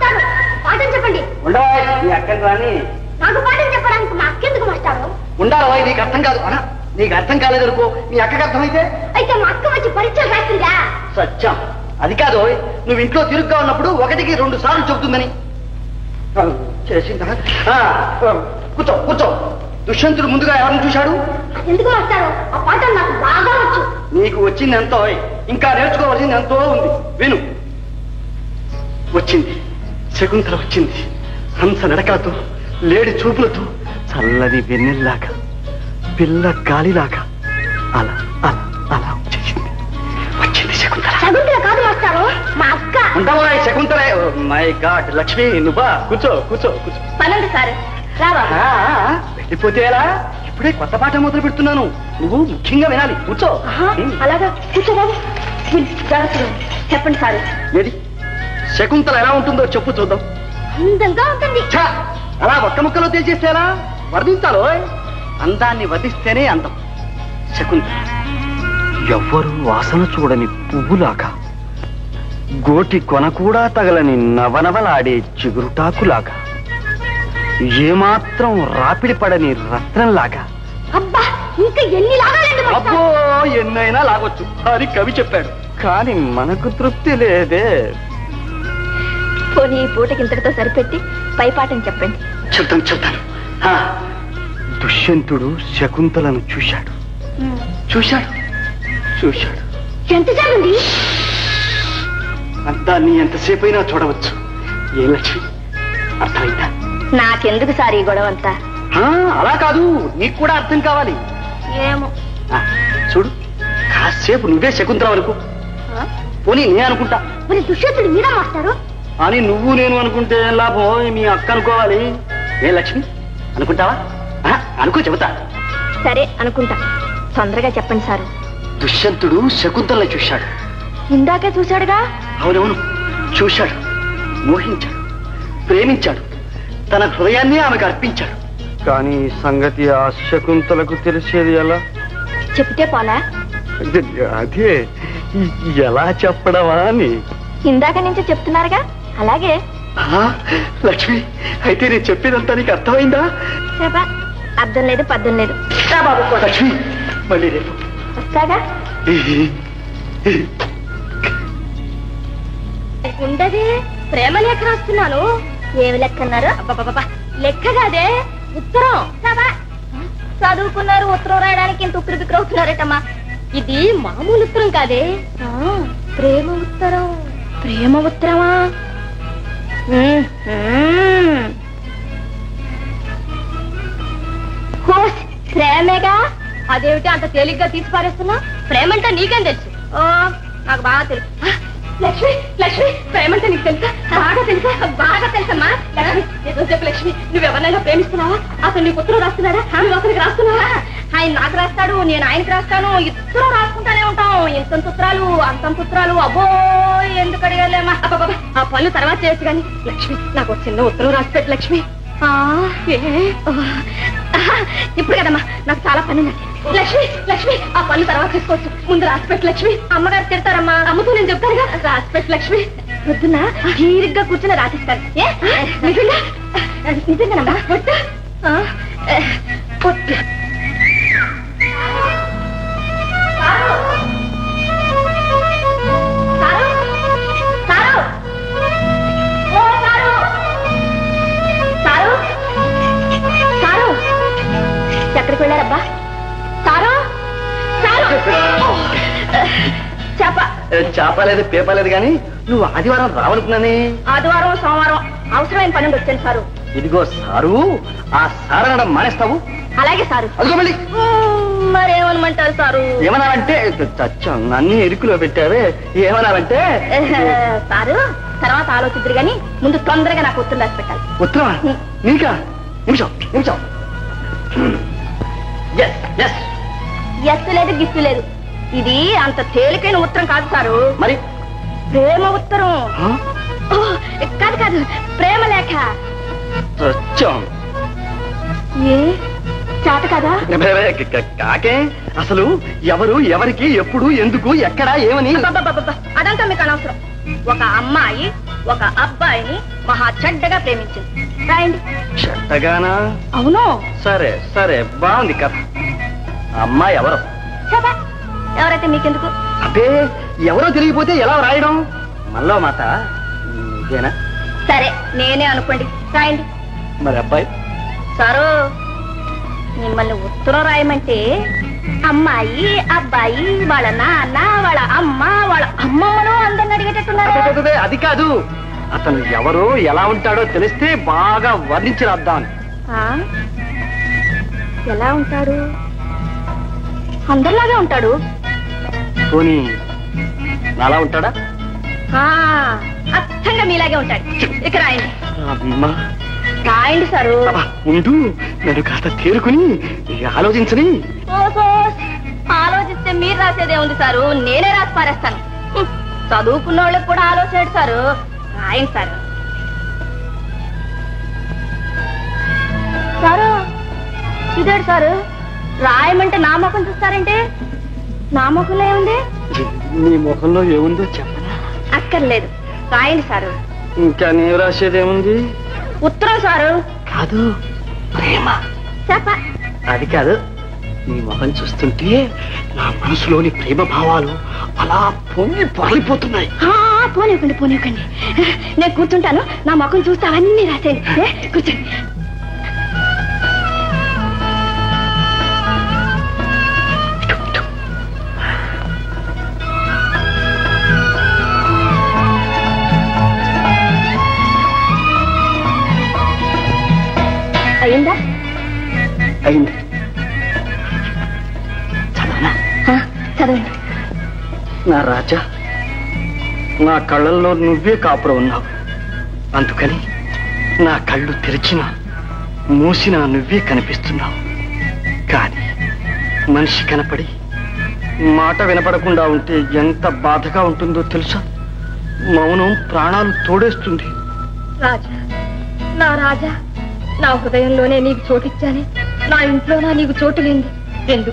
మాస్టారు పాఠం చెప్పండి. అక్కని రాని నాకు పాఠం చెప్పడానికి మా అక్కెందుకు మాస్టారు? ఉండాలి, నీకు అర్థం కాదు. నీకు అర్థం కాలేదనుకో, మీ అక్కకి అర్థమైతే అయితే మా అక్క వచ్చి పరీక్షలు రాసిందా? సత్యం అది కాదు. నువ్వు ఇంట్లో తిరుగ్గా ఉన్నప్పుడు 1కి 2 సార్లు చెబుతుందని చేసిందా? కూర్చో కూర్చో. దుష్యంతుడు ముందుగా ఎవరిని చూశాడు? ఎందుకు మాస్టారు? ఆ పాఠం నాకు బాగా వచ్చు. నీకు వచ్చింది ఎంతో, ఇంకా నేర్చుకోవాల్సింది ఎంతో ఉంది. విను. వచ్చింది శకుంతల, వచ్చింది హంస నడకలతో, లేడి చూపులతో, చల్లని వెన్నెల్లాగా, పిల్ల గాలిలాగా అలా అలా అలా వచ్చేసింది. వచ్చింది శకుంతల. శకుంతల కాదు మాస్టారు, మా అక్క. ఉంటావా శకుంతల? మై గాడ్ లక్ష్మి, నువ్వా? కూర్చో కూర్చో కూర్చో. పనండి సార్. రావా? వెళ్ళిపోతే ఎలా? ఇప్పుడే కొత్త పాఠం మొదలు పెడుతున్నాను, నువ్వు ముఖ్యంగా వినాలి. కూర్చో. అలాగా కూర్చో బాబు. చెప్పండి సార్. ఏది శకుంతల ఎలా ఉంటుందో చెప్పు చూద్దాం. అందంగా ఉంటుంది. అలా ఒక్క ముక్కలో తెలిసేసేలా వర్ణించాలో? అందాన్ని వర్ణిస్తేనే అందం. శకుంతల ఎవ్వరూ వాసన చూడని పువ్వులాగా, గోటి కొన కూడా తగలని నవనవలాడే చిగురుటాకులాగా, ఏమాత్రం రాపిడి పడని రత్నంలాగా. అబ్బా, ఇంకా ఎన్ని లాగాలండి? అబ్బో, ఎన్నైనా లాగొచ్చు అని కవి చెప్పాడు, కానీ మనకు తృప్తి లేదే. పోనీ ఈ పూటకి ఇంతటితో సరిపెట్టి పైపాఠం చెప్పండి. చెప్తాను చెప్తాను. దుష్యంతుడు శకుంతలను చూశాడు చూశాడు చూశాడు. ఎంతసేపండి? దాన్ని ఎంతసేపు అయినా చూడవచ్చు. ఏ లక్ష్మి, అర్థమైందా? నాకెందుకు సార్ ఈ గొడవ అంతా? అలా కాదు, నీకు కూడా అర్థం కావాలి. ఏమో. చూడు, కాసేపు నువ్వే శకుంతల వరకు. పోనీ నేను అనుకుంటా. మరి దుష్యంతుడు మీరా మాస్టారు? అని నువ్వు నేను అనుకుంటే లాభం, మీ అక్క అనుకోవాలి. ఏ లక్ష్మి, అనుకుంటావా? అనుకో, చెబుతా. సరే అనుకుంటా. తొందరగా చెప్పండి సారు. దుష్యంతుడు శకుంతలను చూశాడు. ఇందాకే చూశాడుగా? అవునవును, చూశాడు, మోహించాడు, ప్రేమించాడు, తన హృదయాన్ని ఆమెకు అర్పించాడు. కానీ సంగతి ఆ శకుంతలకు తెలిసేది ఎలా? చెప్తే పోలా? అదే, ఎలా చెప్పడమా అని. ఇందాక నుంచి చెప్తున్నారుగా, అలాగే. లక్ష్మి, అయితే నేను చెప్పేదంతా నీకు అర్థమైందా? చెప్పా, అర్థం లేదు పద్ధం లేదు. బాబు లక్ష్మి, మళ్ళీ రేపు వస్తాగా. ఉండదే, ప్రేమ లెక్క రాస్తున్నాను. ఏమి లెక్క అన్నారు? లెక్క కాదే, ఉత్తరం. చదువుకున్నారు, ఉత్తరం రాయడానికి ఇంత ఉక్కిరి బిక్కిరి అవుతున్నారటమ్మా. ఇది మామూలు ఉత్తరం కాదే, ప్రేమ ఉత్తరం. ప్రేమ ఉత్తరమా? ప్రేమేగా. అదేమిటి అంత తేలిగ్గా తీసి పారేస్తున్నా? ప్రేమంటే నీకేం తెలుసు? నాకు బాగా తెలుసు. లక్ష్మి, లక్ష్మి, ప్రేమంటే నీకు తెలుసా? బాగా తెలుసా? బాగా తెలుసమ్మా. లక్ష్మి, ఏదో చెప్పు లక్ష్మి, నువ్వెవరినైనా ప్రేమిస్తున్నావా? అతను నీకు ఉత్తరం రాస్తున్నాడా? నువ్వు అతనికి రాస్తున్నావా? ఆయన నాకు రాస్తాడు, నేను ఆయనకి రాస్తాను, ఇద్దరు రాసుకుంటానే ఉంటాం. ఇంతంత ఉత్తరాలు, అంతంత ఉత్తరాలు. అబ్బో, ఎందుకు అడిగాలేమా? ఆ పనులు తర్వాత చేయొచ్చు కానీ లక్ష్మి, నాకు చిన్న ఉత్తరం రాసిపెట్టు లక్ష్మి. ఇప్పుడు కదమ్మా, నాకు చాలా పని ఉంది. లక్ష్మి, లక్ష్మి, ఆ పనులు తర్వాత తీసుకోవచ్చు, ముందు రాసిపెట్టు లక్ష్మి. అమ్మగారు తిడతారమ్మా. అమ్మతో నేను చెప్తానుగా, రాసిపెట్టు లక్ష్మి. పొద్దున్న తీరిగ్గా కూర్చొని రాసిస్తాను. నిజంగా? నిజంగానమ్మా? పొట్టు పొట్టు. ఎక్కడికి వెళ్ళారబ్బా? సారు, చేపలేదు పేపలేదు కానీ నువ్వు ఆదివారం రావనుకున్నానే. ఆదివారం సోమవారం అవసరమైన పని వచ్చాను సారు. ఇదిగో సారు, ఆ సారనడం మానేస్తావు? అలాగే సారు. అదిగో మళ్ళీ మరేమనమంటారు సారు? ఏమన్నావంటే, అన్ని ఇరుకులో పెట్టావే, ఏమన్నావంటే సారు తర్వాత ఆలోచిద్దరు గాని ముందు తొందరగా నాకు ఉత్తరం రాసి పెట్టాలి. ఉత్తరమా? నీకా? నిమిషం నిమిషం. ఎస్ లేదు, గిస్సు లేదు. ఇది అంత తేలికైన ఉత్తరం కాదు సారు. మరి ప్రేమ ఉత్తరం. కాదు కాదు, ప్రేమ లేఖ. ఏ చాట కదా? కాకే, అసలు ఎవరు, ఎవరికి, ఎప్పుడు, ఎందుకు, ఎక్కడ, ఏమని? అదంతా మీకు అనవసరం. ఒక అమ్మాయి ఒక అబ్బాయిని మహా చెడ్డగా ప్రేమించింది. రాయండి. చెడ్డగానా? అవును. సరే సరే, బాగుంది కథ. అమ్మాయి ఎవరు? చెప్పా, ఎవరైతే మీకెందుకు? అదే, ఎవరో తెలియకపోతే ఎలా రాయడం? మళ్ళా మాట ఇదేనా? సరే, నేనే అనుకోండి. రాయండి. మరి అబ్బాయి? సారు, మిమ్మల్ని ఉత్తరం రాయమంటే అమ్మాయి, అబ్బాయి, వాళ్ళ నాన్న, వాళ్ళ అమ్మ, వాళ్ళ అమ్మమ్మను అందరిని అడిగేటట్టున్నారు. అదే, అది కాదు. అతను ఎవరో ఎలా ఉంటాడో తెలిస్తే బాగా వర్ణించి రాద్దామని. ఎలా ఉంటాడు? అందరిలాగే ఉంటాడు. పోనీ నాలా ఉంటాడా? అచ్చంగా మీలాగే ఉంటాడు. ఇక రాయండి. అమ్మా, రాయండి సారు. ఉండు, నన్ను కాస్త తేరుకుని ఆలోచించని. ఆలోచిస్తే మీరు రాసేదే ఉంది సారు, నేనే రాసి పారేస్తాను. చదువుకున్న వాళ్ళకి కూడా ఆలోచన సారు. రాయండి సారు. సారు, ఇదేడు సారు, రాయమంటే నా ముఖం చూస్తారంటే? నా ముఖంలో ఏముంది? నీ ముఖంలో ఏముందో చెప్పనా? అక్కర్లేదు, రాయండి సారు. ఇంకా నీవు రాసేదేముంది? ఉత్తరం సారు. కాదు, ప్రేమ. చెప్ప. అది కాదు, నీ ముఖం చూస్తుంటే నా మనసులోని ప్రేమ భావాలు అలా పొంగి పొరలిపోతున్నాయి. పోనివ్వండి, పోనివ్వండి. నేను కూర్చుంటాను, నా ముఖం చూస్తే అవన్నీ రాసేయండి. కూర్చోండి. అయిందా? అయింది. చదవనా? చదవండి. నా రాజా, నా కళ్ళల్లో నువ్వే కాపురం ఉన్నావు. అందుకని నా కళ్ళు తెరిచినా మూసినా నువ్వే కనిపిస్తున్నావు. కానీ మనిషి కనపడి మాట వినపడకుండా ఉంటే ఎంత బాధగా ఉంటుందో తెలుసా? మౌనం ప్రాణాలు తోడేస్తుంది. రాజా, నా రాజా, నా హృదయంలోనే నీకు చోటిచ్చానే, నా ఇంట్లోనా నీకు చోటు లేంది. ఎందుకు?